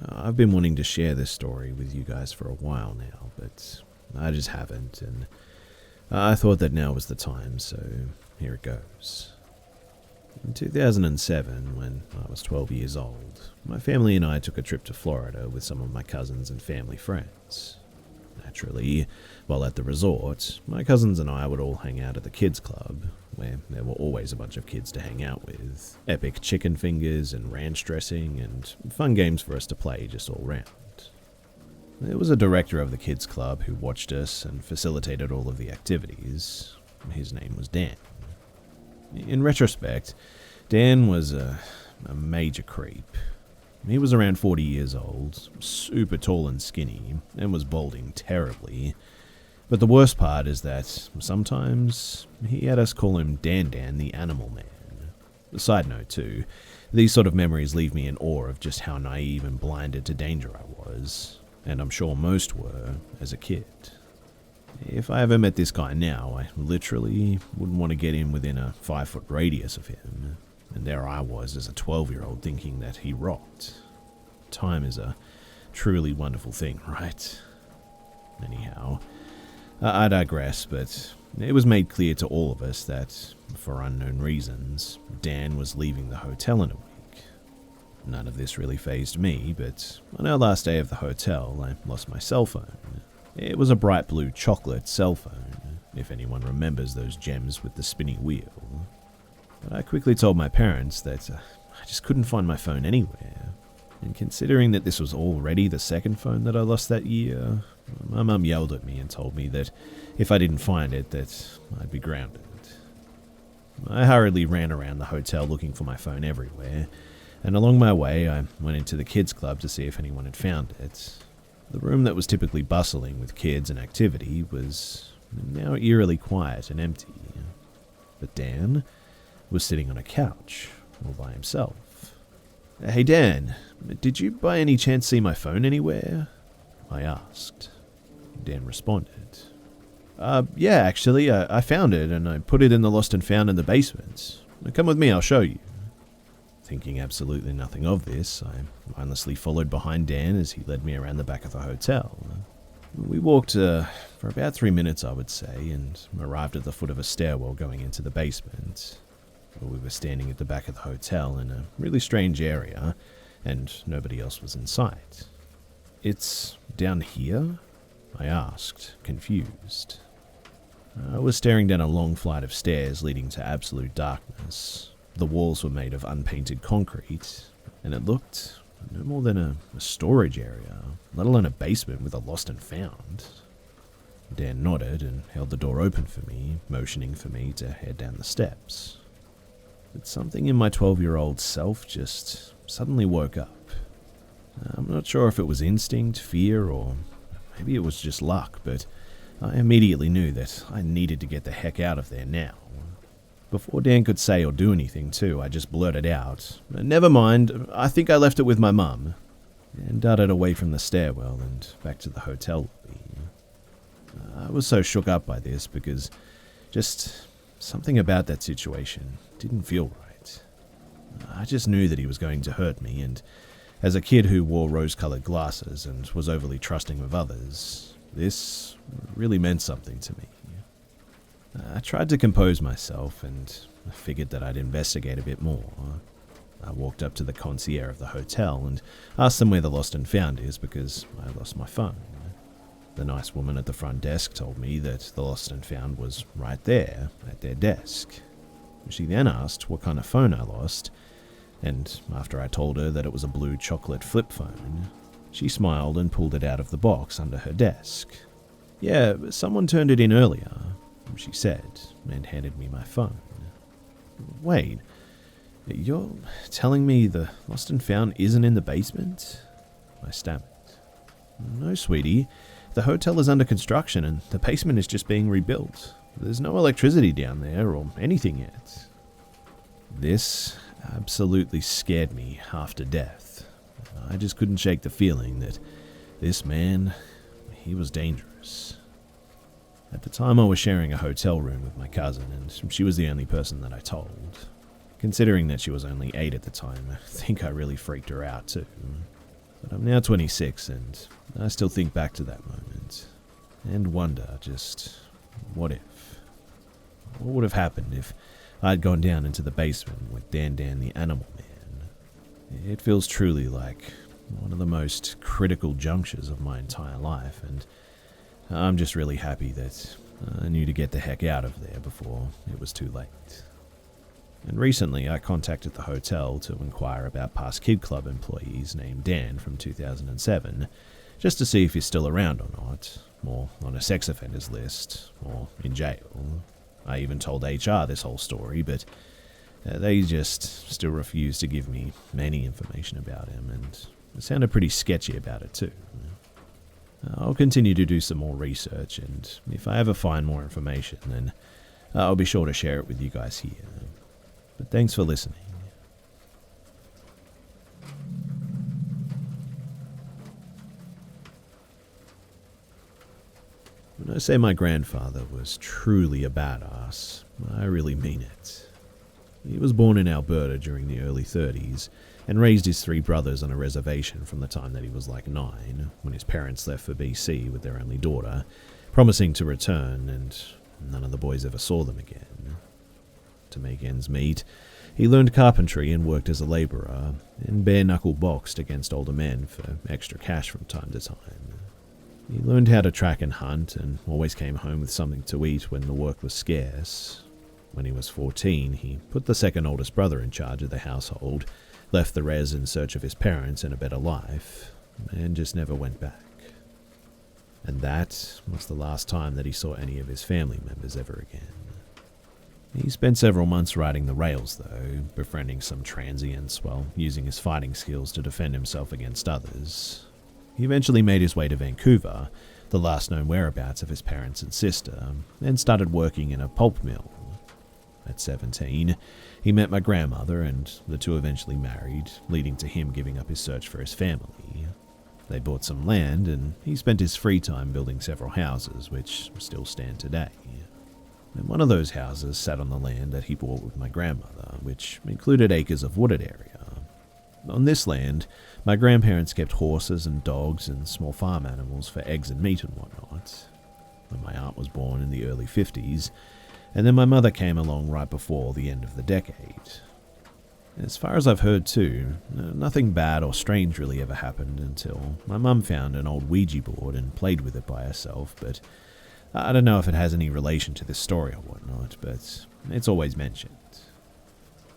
I've been wanting to share this story with you guys for a while now, but I just haven't, and I thought that now was the time, so here it goes. In 2007, when I was 12 years old, my family and I took a trip to Florida with some of my cousins and family friends. Naturally, while at the resort, my cousins and I would all hang out at the kids' club, where there were always a bunch of kids to hang out with, epic chicken fingers and ranch dressing, and fun games for us to play just all round. There was a director of the kids' club who watched us and facilitated all of the activities. His name was Dan. In retrospect, Dan was a major creep. He was around 40 years old, super tall and skinny, and was balding terribly. But the worst part is that sometimes he had us call him Dan Dan the Animal Man. Side note too, these sort of memories leave me in awe of just how naive and blinded to danger I was, and I'm sure most were as a kid. If I ever met this guy now, I literally wouldn't want to get in within a 5-foot radius of him, and there I was as a 12-year-old thinking that he rocked. Time is a truly wonderful thing, right? Anyhow, I digress, but it was made clear to all of us that, for unknown reasons, Dan was leaving the hotel in a week. None of this really fazed me, but on our last day of the hotel, I lost my cell phone. It was a bright blue chocolate cell phone, if anyone remembers those gems with the spinny wheel. But I quickly told my parents that I just couldn't find my phone anywhere. And considering that this was already the second phone that I lost that year, my mum yelled at me and told me that if I didn't find it, that I'd be grounded. I hurriedly ran around the hotel looking for my phone everywhere, and along my way I went into the kids' club to see if anyone had found it. The room that was typically bustling with kids and activity was now eerily quiet and empty. But Dan was sitting on a couch, all by himself. "Hey Dan, did you by any chance see my phone anywhere?" I asked. Dan responded, "Yeah, actually, I found it and I put it in the lost and found in the basement. Come with me, I'll show you." Thinking absolutely nothing of this, I mindlessly followed behind Dan as he led me around the back of the hotel. We walked for about 3 minutes, I would say, and arrived at the foot of a stairwell going into the basement. We were standing at the back of the hotel in a really strange area, and nobody else was in sight. "It's down here?" I asked, confused. I was staring down a long flight of stairs leading to absolute darkness. The walls were made of unpainted concrete, and it looked no more than a storage area, let alone a basement with a lost and found. Dan nodded and held the door open for me, motioning for me to head down the steps. But something in my 12-year-old self just suddenly woke up. I'm not sure if it was instinct, fear, or maybe it was just luck, but I immediately knew that I needed to get the heck out of there now. Before Dan could say or do anything too, I just blurted out, "Never mind, I think I left it with my mum," and darted away from the stairwell and back to the hotel lobby. I was so shook up by this because just something about that situation didn't feel right. I just knew that he was going to hurt me, and as a kid who wore rose-colored glasses and was overly trusting of others, this really meant something to me. I tried to compose myself and figured that I'd investigate a bit more. I walked up to the concierge of the hotel and asked them where the lost and found is because I lost my phone. The nice woman at the front desk told me that the lost and found was right there at their desk. She then asked what kind of phone I lost, and after I told her that it was a blue chocolate flip phone, she smiled and pulled it out of the box under her desk. "Yeah, someone turned it in earlier," she said, and handed me my phone. "Wait, you're telling me the lost and found isn't in the basement?" I stammered. "No, sweetie. The hotel is under construction and the basement is just being rebuilt. There's no electricity down there or anything yet." This absolutely scared me half to death. I just couldn't shake the feeling that this man, he was dangerous. At the time I was sharing a hotel room with my cousin, and she was the only person that I told. Considering that she was only 8 at the time, I think I really freaked her out too. But I'm now 26 and I still think back to that moment and wonder just, what if? What would have happened if I'd gone down into the basement with Dan the Animal Man? It feels truly like one of the most critical junctures of my entire life, and I'm just really happy that I knew to get the heck out of there before it was too late. And recently I contacted the hotel to inquire about past Kid Club employees named Dan from 2007, just to see if he's still around or not, or on a sex offenders list, or in jail. I even told HR this whole story, but they just still refused to give me any information about him, and it sounded pretty sketchy about it too. I'll continue to do some more research, and if I ever find more information, then I'll be sure to share it with you guys here. But thanks for listening. When I say my grandfather was truly a badass, I really mean it. He was born in Alberta during the early 30s and raised his 3 brothers on a reservation from the time that he was like 9, when his parents left for BC with their only daughter, promising to return, and none of the boys ever saw them again. To make ends meet, he learned carpentry and worked as a labourer, and bare-knuckle boxed against older men for extra cash from time to time. He learned how to track and hunt, and always came home with something to eat when the work was scarce. When he was 14, he put the second oldest brother in charge of the household, left the res in search of his parents and a better life, and just never went back. And that was the last time that he saw any of his family members ever again. He spent several months riding the rails, though, befriending some transients while using his fighting skills to defend himself against others. He eventually made his way to Vancouver, the last known whereabouts of his parents and sister, and started working in a pulp mill. At 17, he met my grandmother, and the two eventually married, leading to him giving up his search for his family. They bought some land, and he spent his free time building several houses, which still stand today. And one of those houses sat on the land that he bought with my grandmother, which included acres of wooded area. On this land, my grandparents kept horses and dogs and small farm animals for eggs and meat and whatnot. When my aunt was born in the early 50s, and then my mother came along right before the end of the decade. As far as I've heard too, nothing bad or strange really ever happened until my mum found an old Ouija board and played with it by herself, but I don't know if it has any relation to this story or whatnot, but it's always mentioned.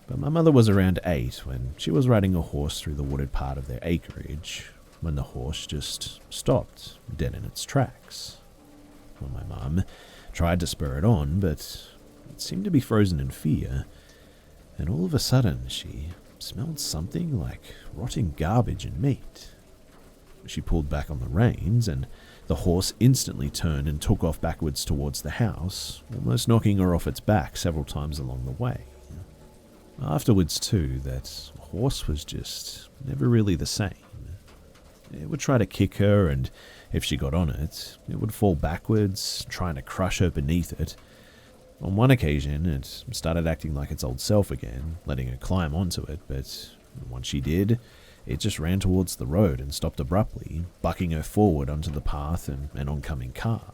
But my mother was around 8 when she was riding a horse through the wooded part of their acreage, when the horse just stopped, dead in its tracks. Well, my mum tried to spur it on, but it seemed to be frozen in fear, and all of a sudden she smelled something like rotting garbage and meat. She pulled back on the reins, and the horse instantly turned and took off backwards towards the house, almost knocking her off its back several times along the way. Afterwards too, that horse was just never really the same. It would try to kick her, and if she got on it, it would fall backwards, trying to crush her beneath it. On one occasion, it started acting like its old self again, letting her climb onto it, but once she did, it just ran towards the road and stopped abruptly, bucking her forward onto the path and an oncoming car.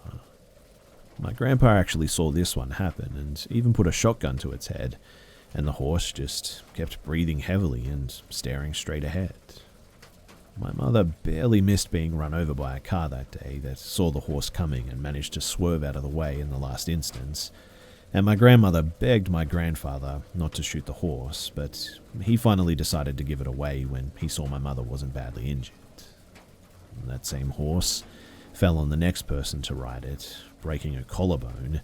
My grandpa actually saw this one happen and even put a shotgun to its head, and the horse just kept breathing heavily and staring straight ahead. My mother barely missed being run over by a car that day that saw the horse coming and managed to swerve out of the way in the last instance, and my grandmother begged my grandfather not to shoot the horse, but he finally decided to give it away when he saw my mother wasn't badly injured. And that same horse fell on the next person to ride it, breaking her collarbone,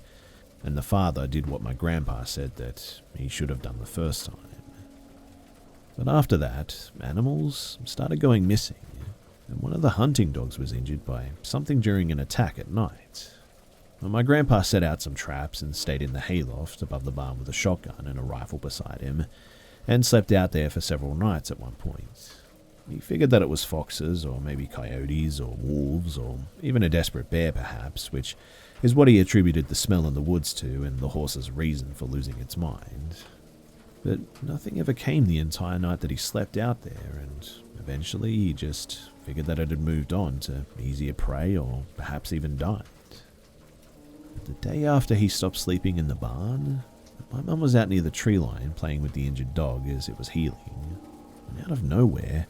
and the father did what my grandpa said that he should have done the first time. But after that, animals started going missing, and one of the hunting dogs was injured by something during an attack at night. Well, my grandpa set out some traps and stayed in the hayloft above the barn with a shotgun and a rifle beside him, and slept out there for several nights at one point. He figured that it was foxes, or maybe coyotes, or wolves, or even a desperate bear perhaps, which is what he attributed the smell in the woods to and the horse's reason for losing its mind. But nothing ever came the entire night that he slept out there, and eventually he just figured that it had moved on to easier prey or perhaps even died. But the day after he stopped sleeping in the barn, my mum was out near the tree line playing with the injured dog as it was healing, and out of nowhere,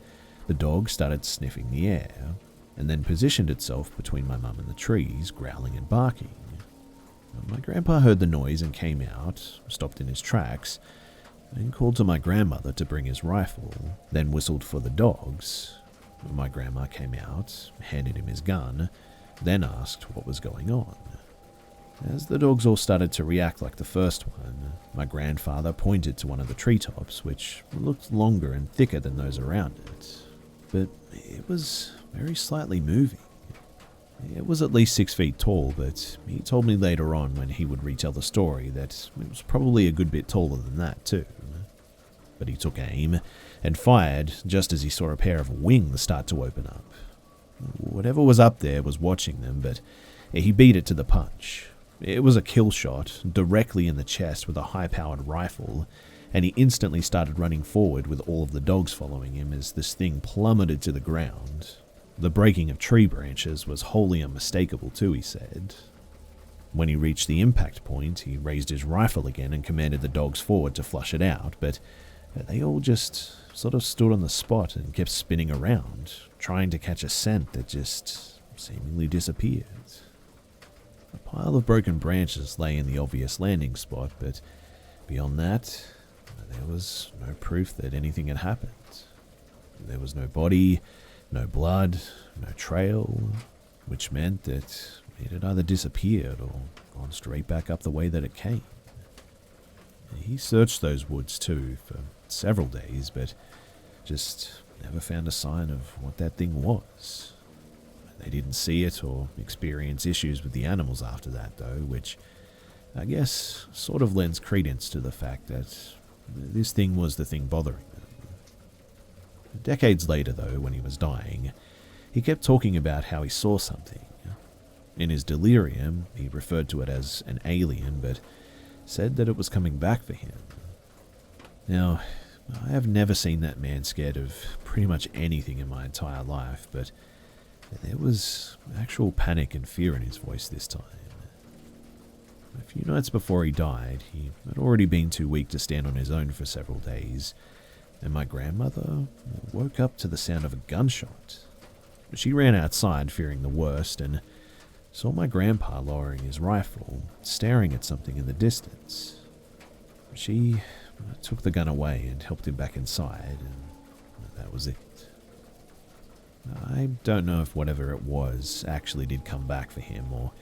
the dog started sniffing the air, and then positioned itself between my mum and the trees, growling and barking. My grandpa heard the noise and came out, stopped in his tracks, and called to my grandmother to bring his rifle, then whistled for the dogs. My grandma came out, handed him his gun, then asked what was going on. As the dogs all started to react like the first one, my grandfather pointed to one of the treetops, which looked longer and thicker than those around it, but it was very slightly moving. It was at least 6 feet tall, but he told me later on when he would retell the story that it was probably a good bit taller than that too. But he took aim and fired just as he saw a pair of wings start to open up. Whatever was up there was watching them, but he beat it to the punch. It was a kill shot, directly in the chest with a high-powered rifle, and he instantly started running forward with all of the dogs following him as this thing plummeted to the ground. The breaking of tree branches was wholly unmistakable too, he said. When he reached the impact point, he raised his rifle again and commanded the dogs forward to flush it out, but they all just sort of stood on the spot and kept spinning around, trying to catch a scent that just seemingly disappeared. A pile of broken branches lay in the obvious landing spot, but beyond that, there was no proof that anything had happened. There was no body, no blood, no trail, which meant that it had either disappeared or gone straight back up the way that it came. He searched those woods too for several days, but just never found a sign of what that thing was. They didn't see it or experience issues with the animals after that though, which I guess sort of lends credence to the fact that this thing was the thing bothering them. Decades later though, when he was dying, he kept talking about how he saw something. In his delirium, he referred to it as an alien, but said that it was coming back for him. Now, I have never seen that man scared of pretty much anything in my entire life, but there was actual panic and fear in his voice this time. A few nights before he died, he had already been too weak to stand on his own for several days, and my grandmother woke up to the sound of a gunshot. She ran outside, fearing the worst, and saw my grandpa lowering his rifle, staring at something in the distance. She took the gun away and helped him back inside, and that was it. I don't know if whatever it was actually did come back for him, or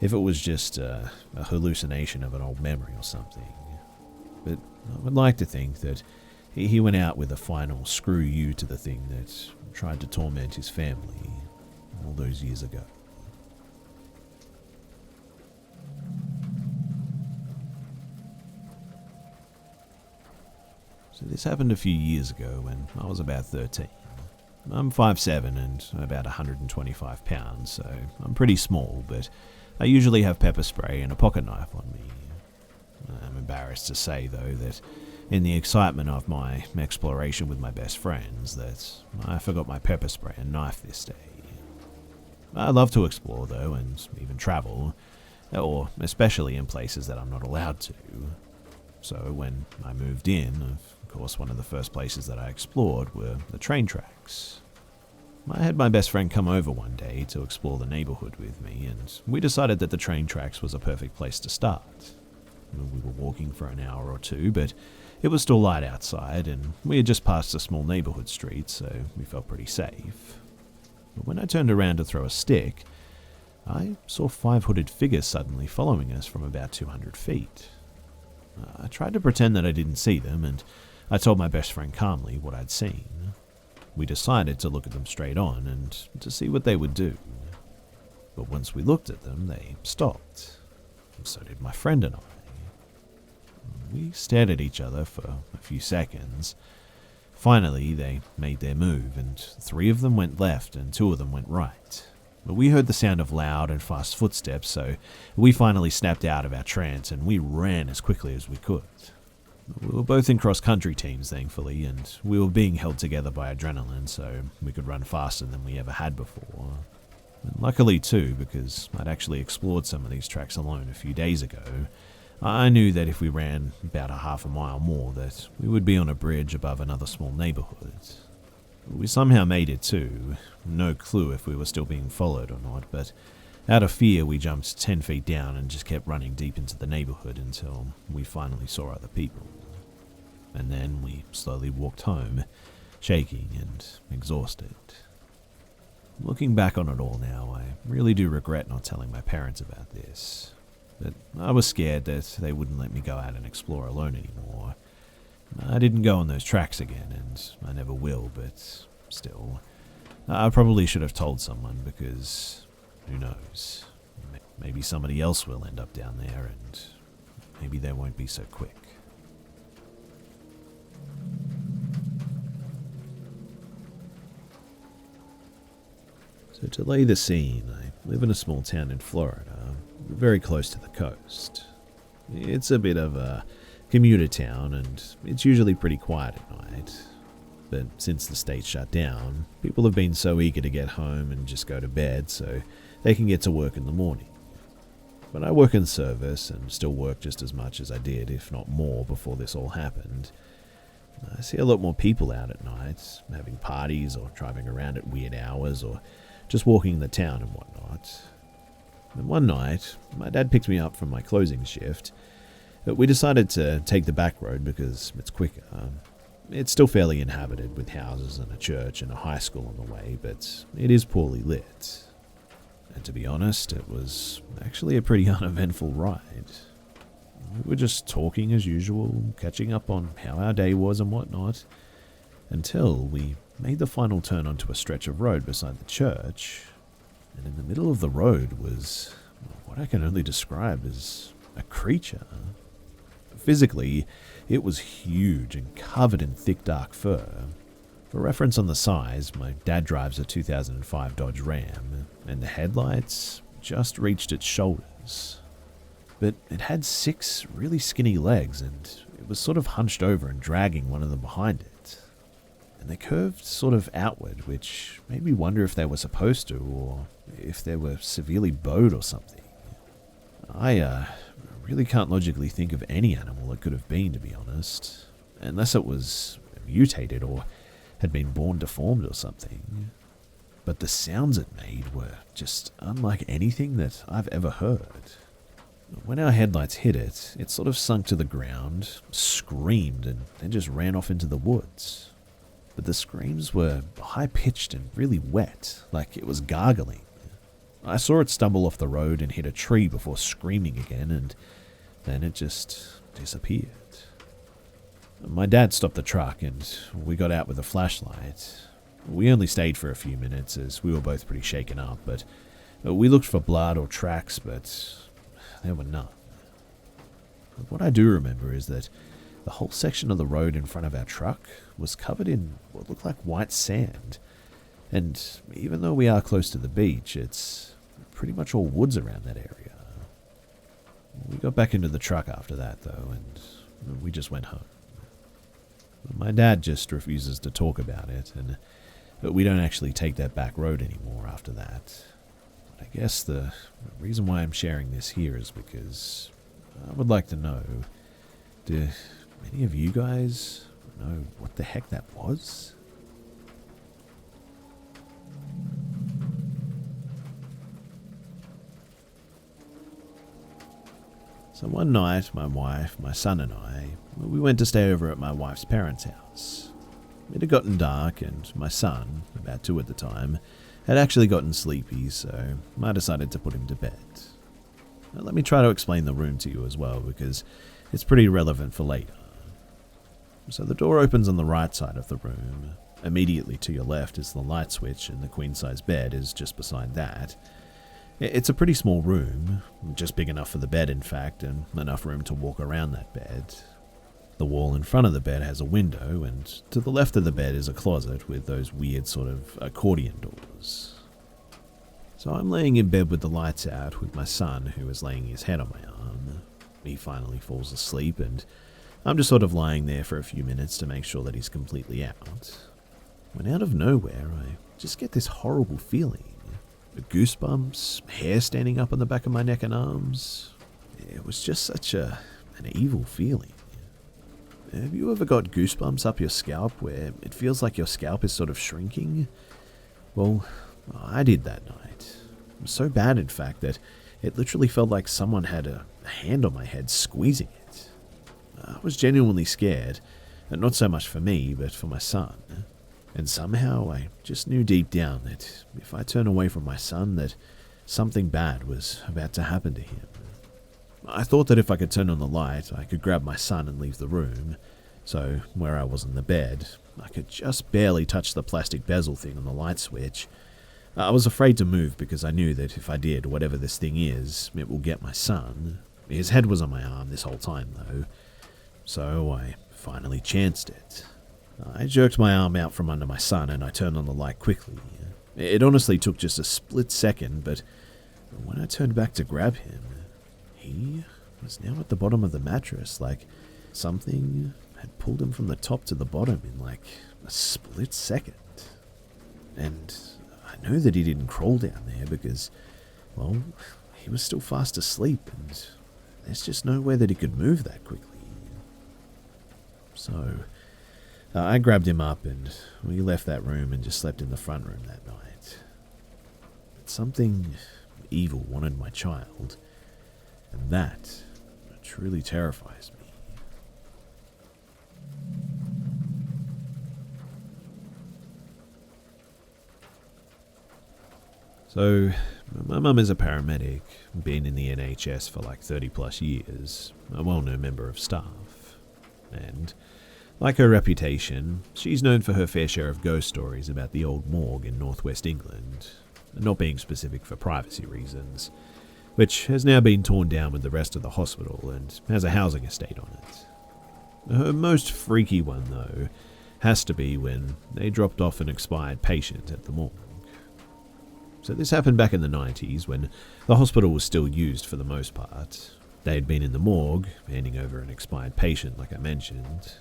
if it was just a hallucination of an old memory or something. But I would like to think that he went out with a final screw you to the thing that tried to torment his family all those years ago. So this happened a few years ago when I was about 13. I'm 5'7" and about 125 pounds, so I'm pretty small, but I usually have pepper spray and a pocket knife on me. I'm embarrassed to say, though, that in the excitement of my exploration with my best friends, that I forgot my pepper spray and knife this day. I love to explore, though, and even travel, or especially in places that I'm not allowed to. So when I moved in, of course, one of the first places that I explored were the train tracks. I had my best friend come over one day to explore the neighborhood with me, and we decided that the train tracks was a perfect place to start. We were walking for an hour or two, but it was still light outside, and we had just passed a small neighborhood street, so we felt pretty safe. But when I turned around to throw a stick, I saw 5 hooded figures suddenly following us from about 200 feet. I tried to pretend that I didn't see them, and I told my best friend calmly what I'd seen. We decided to look at them straight on and to see what they would do. But once we looked at them, they stopped. And so did my friend and I. We stared at each other for a few seconds. Finally, they made their move, and 3 of them went left and 2 of them went right. But we heard the sound of loud and fast footsteps, so we finally snapped out of our trance and we ran as quickly as we could. We were both in cross-country teams, thankfully, and we were being held together by adrenaline, so we could run faster than we ever had before. And luckily, too, because I'd actually explored some of these tracks alone a few days ago, I knew that if we ran about a half a mile more, that we would be on a bridge above another small neighborhood. We somehow made it too, no clue if we were still being followed or not, but out of fear we jumped 10 feet down and just kept running deep into the neighborhood until we finally saw other people. And then we slowly walked home, shaking and exhausted. Looking back on it all now, I really do regret not telling my parents about this. But I was scared that they wouldn't let me go out and explore alone anymore. I didn't go on those tracks again, and I never will, but still. I probably should have told someone, because who knows? Maybe somebody else will end up down there, and maybe they won't be so quick. So to lay the scene, I live in a small town in Florida, very close to the coast. It's a bit of a commuter town, and it's usually pretty quiet at night. But since the state shut down, people have been so eager to get home and just go to bed so they can get to work in the morning. But I work in service and still work just as much as I did, if not more, before this all happened. I see a lot more people out at night, having parties or driving around at weird hours or just walking the town and whatnot. And one night, my dad picked me up from my closing shift. But we decided to take the back road because it's quicker. It's still fairly inhabited with houses and a church and a high school on the way, but it is poorly lit. And to be honest, it was actually a pretty uneventful ride. We were just talking as usual, catching up on how our day was and whatnot, until we made the final turn onto a stretch of road beside the church, and in the middle of the road was what I can only describe as a creature. Physically, it was huge and covered in thick dark fur. For reference on the size, my dad drives a 2005 Dodge Ram, and the headlights just reached its shoulders. But it had 6 really skinny legs, and it was sort of hunched over and dragging one of them behind it. And they curved sort of outward, which made me wonder if they were supposed to, or if they were severely bowed or something. I really can't logically think of any animal it could have been, to be honest, unless it was mutated or had been born deformed or something. But the sounds it made were just unlike anything that I've ever heard. When our headlights hit it, it sort of sunk to the ground, screamed, and then just ran off into the woods. But the screams were high-pitched and really wet, like it was gargling. I saw it stumble off the road and hit a tree before screaming again, and then it just disappeared. My dad stopped the truck and we got out with a flashlight. We only stayed for a few minutes as we were both pretty shaken up, but we looked for blood or tracks, but there were none. But what I do remember is that the whole section of the road in front of our truck was covered in what looked like white sand. And even though we are close to the beach, it's pretty much all woods around that area. We got back into the truck after that, though, and we just went home. My dad just refuses to talk about it, and we don't actually take that back road anymore after that. But I guess the reason why I'm sharing this here is because I would like to know, do any of you guys know what the heck that was? So one night, my wife, my son and I, we went to stay over at my wife's parents' house. It had gotten dark and my son, about 2 at the time, had actually gotten sleepy, so I decided to put him to bed. Now, let me try to explain the room to you as well, because it's pretty relevant for later. So the door opens on the right side of the room. Immediately to your left is the light switch, and the queen-size bed is just beside that. It's a pretty small room, just big enough for the bed in fact, and enough room to walk around that bed. The wall in front of the bed has a window, and to the left of the bed is a closet with those weird sort of accordion doors. So I'm laying in bed with the lights out with my son, who is laying his head on my arm. He finally falls asleep, and I'm just sort of lying there for a few minutes to make sure that he's completely out, when out of nowhere I just get this horrible feeling. Goosebumps, hair standing up on the back of my neck and arms. It was just such an evil feeling. Have you ever got goosebumps up your scalp where it feels like your scalp is sort of shrinking? Well, I did that night. It was so bad, in fact, that it literally felt like someone had a hand on my head squeezing it. I was genuinely scared, and not so much for me, but for my son. And somehow I just knew deep down that if I turned away from my son, that something bad was about to happen to him. I thought that if I could turn on the light, I could grab my son and leave the room. So, where I was in the bed, I could just barely touch the plastic bezel thing on the light switch. I was afraid to move because I knew that if I did, whatever this thing is, it will get my son. His head was on my arm this whole time, though. So I finally chanced it. I jerked my arm out from under my son and I turned on the light quickly. It honestly took just a split second, but when I turned back to grab him, he was now at the bottom of the mattress, like something had pulled him from the top to the bottom in like a split second. And I know that he didn't crawl down there because, well, he was still fast asleep and there's just no way that he could move that quickly. So I grabbed him up and we left that room and just slept in the front room that night. But something evil wanted my child, and that truly terrifies me. So, my mum is a paramedic, been in the NHS for like 30 plus years, a well-known member of staff. And, like her reputation, she's known for her fair share of ghost stories about the old morgue in northwest England, not being specific for privacy reasons, which has now been torn down with the rest of the hospital and has a housing estate on it. Her most freaky one, though, has to be when they dropped off an expired patient at the morgue. So this happened back in the 90s when the hospital was still used for the most part. They had been in the morgue, handing over an expired patient like I mentioned.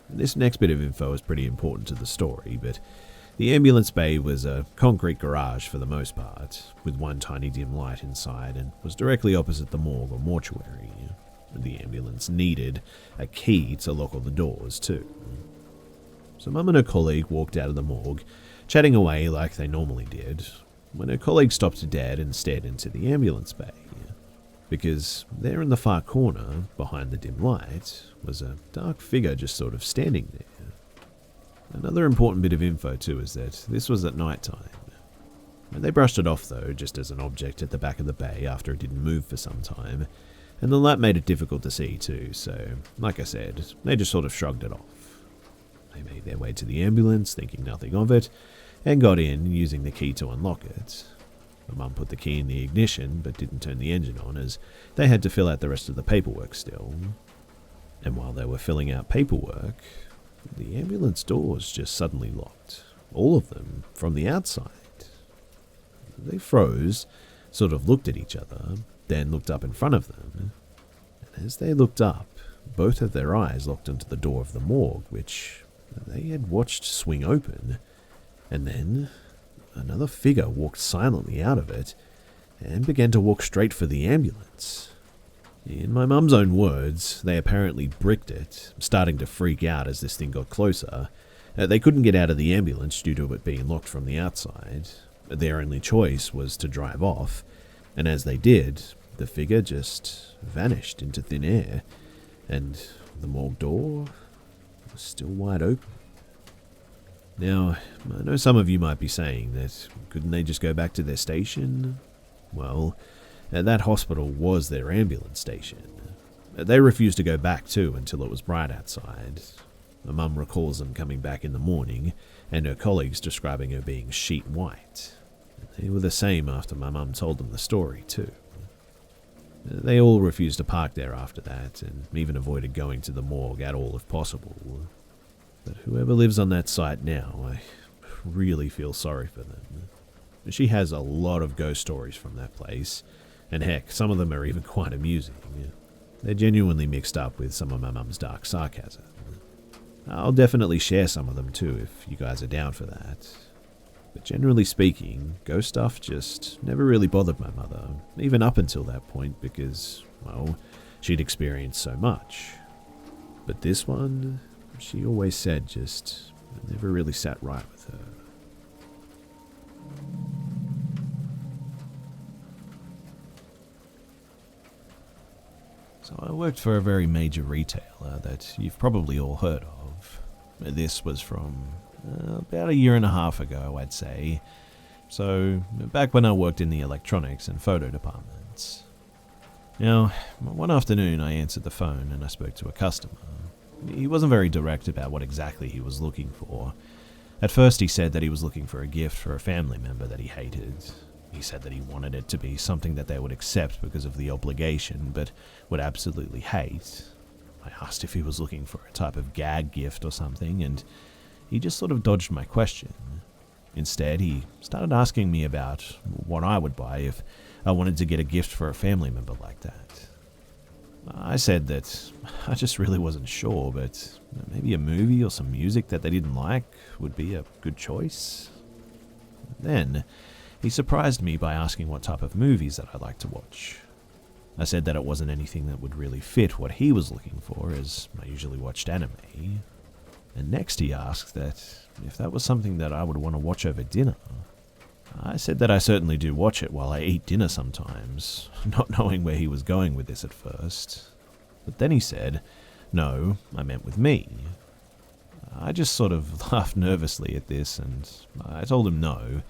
And this next bit of info is pretty important to the story, but the ambulance bay was a concrete garage for the most part, with one tiny dim light inside, and was directly opposite the morgue or mortuary. The ambulance needed a key to lock all the doors too. So Mum and her colleague walked out of the morgue, chatting away like they normally did, when her colleague stopped dead and stared into the ambulance bay. Because there in the far corner, behind the dim light, was a dark figure just sort of standing there. Another important bit of info too is that this was at night time. They brushed it off though, just as an object at the back of the bay after it didn't move for some time, and the light made it difficult to see too, so, like I said, they just sort of shrugged it off. They made their way to the ambulance, thinking nothing of it, and got in, using the key to unlock it. My mum put the key in the ignition, but didn't turn the engine on, as they had to fill out the rest of the paperwork still. And while they were filling out paperwork, the ambulance doors just suddenly locked, all of them, from the outside. They froze, sort of looked at each other, then looked up in front of them, and as they looked up, both of their eyes locked onto the door of the morgue, which they had watched swing open, and then another figure walked silently out of it and began to walk straight for the ambulance. In my mum's own words, they apparently bricked it, starting to freak out as this thing got closer. They couldn't get out of the ambulance due to it being locked from the outside. Their only choice was to drive off, and as they did, the figure just vanished into thin air, and the morgue door was still wide open. Now, I know some of you might be saying that couldn't they just go back to their station? Well, that hospital was their ambulance station. They refused to go back too until it was bright outside. My mum recalls them coming back in the morning, and her colleagues describing her being sheet white. They were the same after my mum told them the story too. They all refused to park there after that, and even avoided going to the morgue at all if possible. But whoever lives on that site now, I really feel sorry for them. She has a lot of ghost stories from that place, and heck, some of them are even quite amusing. They're genuinely mixed up with some of my mum's dark sarcasm. I'll definitely share some of them too if you guys are down for that. But generally speaking, ghost stuff just never really bothered my mother, even up until that point because, well, she'd experienced so much. But this one, she always said just never really sat right with her. So I worked for a very major retailer that you've probably all heard of. This was from about a year and a half ago, I'd say. So back when I worked in the electronics and photo departments. Now, one afternoon I answered the phone and I spoke to a customer. He wasn't very direct about what exactly he was looking for. At first he said that he was looking for a gift for a family member that he hated. He said that he wanted it to be something that they would accept because of the obligation, but would absolutely hate. I asked if he was looking for a type of gag gift or something, and he just sort of dodged my question. Instead, he started asking me about what I would buy if I wanted to get a gift for a family member like that. I said that I just really wasn't sure, but maybe a movie or some music that they didn't like would be a good choice. Then he surprised me by asking what type of movies that I like to watch. I said that it wasn't anything that would really fit what he was looking for, as I usually watched anime. And next he asked that if that was something that I would want to watch over dinner. I said that I certainly do watch it while I eat dinner sometimes, not knowing where he was going with this at first. But then he said, no, I meant with me. I just sort of laughed nervously at this, and I told him no.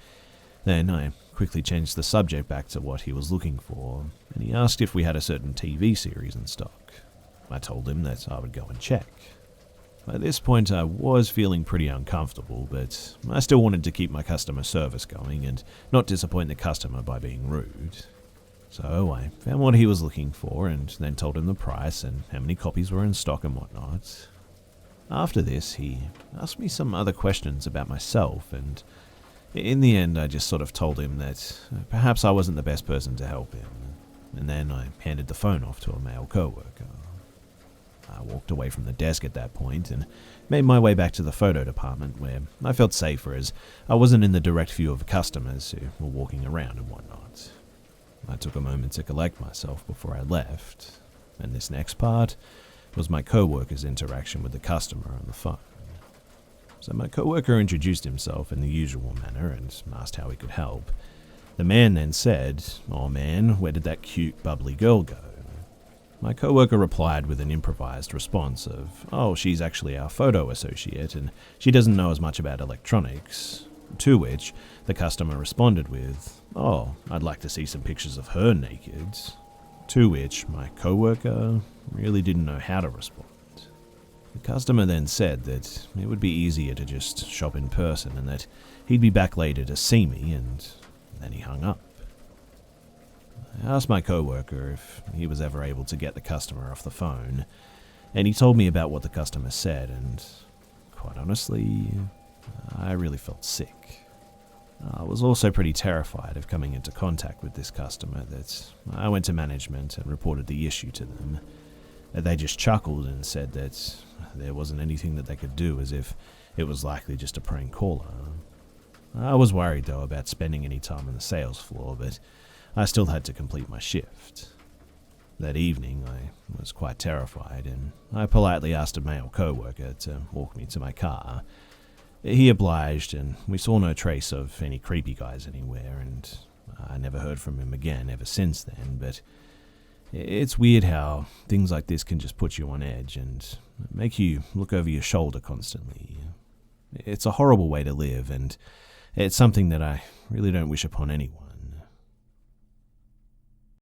Then I quickly changed the subject back to what he was looking for, and he asked if we had a certain TV series in stock. I told him that I would go and check. By this point I was feeling pretty uncomfortable, but I still wanted to keep my customer service going and not disappoint the customer by being rude. So I found what he was looking for and then told him the price and how many copies were in stock and whatnot. After this, he asked me some other questions about myself, and in the end I just sort of told him that perhaps I wasn't the best person to help him, and then I handed the phone off to a male co-worker. I walked away from the desk at that point and made my way back to the photo department, where I felt safer as I wasn't in the direct view of customers who were walking around and whatnot. I took a moment to collect myself before I left, and this next part was my co-worker's interaction with the customer on the phone. So my co-worker introduced himself in the usual manner and asked how he could help. The man then said, "Oh man, where did that cute, bubbly girl go?" My co-worker replied with an improvised response of, "Oh, she's actually our photo associate and she doesn't know as much about electronics." To which the customer responded with, "Oh, I'd like to see some pictures of her naked." To which my co-worker really didn't know how to respond. The customer then said that it would be easier to just shop in person and that he'd be back later to see me, and then he hung up. I asked my co-worker if he was ever able to get the customer off the phone, and he told me about what the customer said, and quite honestly, I really felt sick. I was also pretty terrified of coming into contact with this customer that I went to management and reported the issue to them. They just chuckled and said that there wasn't anything that they could do, as if it was likely just a prank caller. I was worried though about spending any time on the sales floor, but I still had to complete my shift. That evening I was quite terrified, and I politely asked a male co-worker to walk me to my car. He obliged, and we saw no trace of any creepy guys anywhere, and I never heard from him again ever since then. But it's weird how things like this can just put you on edge and make you look over your shoulder constantly. It's a horrible way to live, and it's something that I really don't wish upon anyone.